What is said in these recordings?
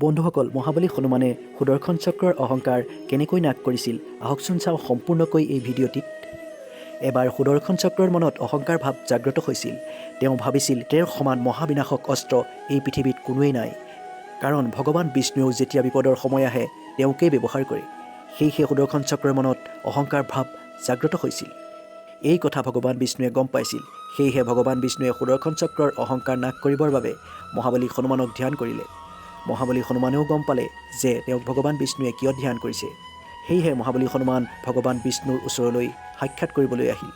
বন্ধুসকল, মহাবলী হনুমানে সুদৰ্শন চক্ৰৰ অহংকাৰ কেনেকৈ নাশ কৰিছিল আহকচোন চাওঁ সম্পূৰ্ণকৈ এই ভিডিঅ'টিত। এবাৰ সুদৰ্শন চক্ৰৰ মনত অহংকাৰ ভাৱ জাগ্ৰত হৈছিল। তেওঁ ভাবিছিল তেওঁৰ সমান মহাবিনাশক অস্ত্ৰ এই পৃথিৱীত কোনোৱেই নাই। কাৰণ ভগৱান বিষ্ণুৱেও যেতিয়া বিপদৰ সময় আহে তেওঁকেই ব্যৱহাৰ কৰে। সেয়েহে সুদৰ্শন চক্ৰৰ মনত অহংকাৰ ভাৱ জাগ্ৰত হৈছিল। এই কথা ভগৱান বিষ্ণুৱে গম পাইছিল। সেয়েহে ভগৱান বিষ্ণুৱে সুদৰ্শন চক্ৰৰ অহংকাৰ নাশ কৰিবৰ বাবে মহাবলী হনুমানক ধ্যান কৰিলে। মহাবলী হনুমানেও গম পালে যে তেওঁক ভগৱান বিষ্ণুৱে কিয় ধ্যান কৰিছে। সেয়েহে মহাবলী হনুমান ভগৱান বিষ্ণুৰ ওচৰলৈ সাক্ষাৎ কৰিবলৈ আহিল।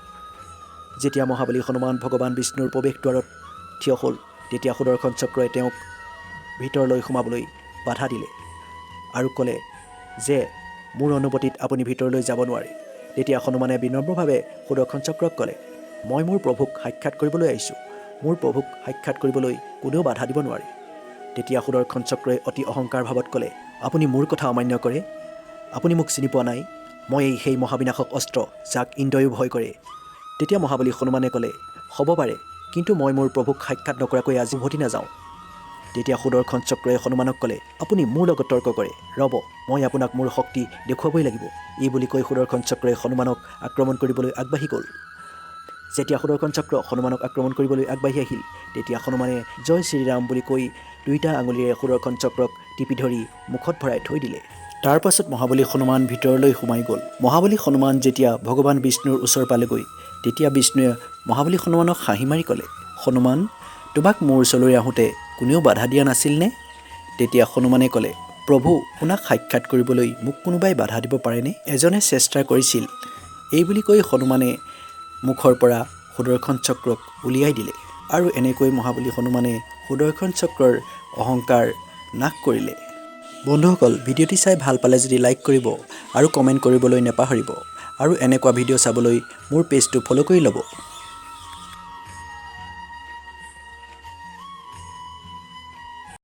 যেতিয়া মহাবলী হনুমান ভগৱান বিষ্ণুৰ প্ৰৱেশদ্বাৰত থিয় হ'ল, তেতিয়া সুদৰ্শন চক্ৰই তেওঁক ভিতৰলৈ সোমাবলৈ বাধা দিলে আৰু ক'লে যে মোৰ অনুমতিত আপুনি ভিতৰলৈ যাব নোৱাৰে। তেতিয়া হনুমানে বিনম্ৰভাৱে সুদৰ্শন চক্ৰক ক'লে, মই মোৰ প্ৰভুক সাক্ষাৎ কৰিবলৈ আহিছোঁ। মোৰ প্ৰভুক সাক্ষাৎ কৰিবলৈ কোনেও বাধা দিব নোৱাৰে। তেতিয়া সুদৰ্শন চক্ৰই অতি অহংকাৰ ভাৱত ক'লে, আপুনি মোৰ কথা অমান্য কৰে। আপুনি মোক চিনি পোৱা নাই। মই সেই মহাবিনাশক অস্ত্ৰ যাক ইন্দ্ৰইও ভয় কৰে। তেতিয়া মহাবলী হনুমানে ক'লে, হ'ব পাৰে, কিন্তু মই মোৰ প্ৰভুক সাক্ষাৎ নকৰাকৈ আজি উভতি নাযাওঁ। তেতিয়া সুদৰ্শন চক্ৰই হনুমানক ক'লে, আপুনি মোৰ লগত তৰ্ক কৰে, ৰ'ব, মই আপোনাক মোৰ শক্তি দেখুৱাবই লাগিব। এই বুলি কৈ সুদৰ্শন চক্ৰই হনুমানক আক্ৰমণ কৰিবলৈ আগবাঢ়ি গ'ল। যেতিয়া সুদৰ্শন চক্ৰ হনুমানক আক্ৰমণ কৰিবলৈ আগবাঢ়ি আহিল, তেতিয়া হনুমানে জয় শ্ৰীৰাম বুলি কৈ দুইটা আঙুলিৰে সুদৰ্শন চক্ৰক টিপি ধৰি মুখত ভৰাই থৈ দিলে। তাৰ পাছত মহাবলী হনুমান ভিতৰলৈ সোমাই গ'ল। মহাবলী হনুমান যেতিয়া ভগৱান বিষ্ণুৰ ওচৰ পালেগৈ, তেতিয়া বিষ্ণুৱে মহাবলী হনুমানক হাঁহি মাৰি ক'লে, হনুমান, তোমাক মোৰ ওচৰলৈ আহোঁতে কোনেও বাধা দিয়া নাছিলনে? তেতিয়া হনুমানে ক'লে, প্ৰভু, আপোনাক সাক্ষাৎ কৰিবলৈ মোক কোনোবাই বাধা দিব পাৰেনে? এজনে চেষ্টা কৰিছিল। এই বুলি কৈ হনুমানে মুখৰ পৰা সুদৰ্শন চক্ৰক উলিয়াই দিলে। আৰু এনেকৈ মহাবলী হনুমানে সুদৰ্শন চক্ৰৰ অহংকাৰ নাশ কৰিলে। বন্ধুসকল, ভিডিঅ'টি চাই ভাল পালে যদি লাইক কৰিব আৰু কমেণ্ট কৰিবলৈ নাপাহৰিব। আৰু এনেকুৱা ভিডিঅ' চাবলৈ মোৰ পেজটো ফ'ল' কৰি ল'ব।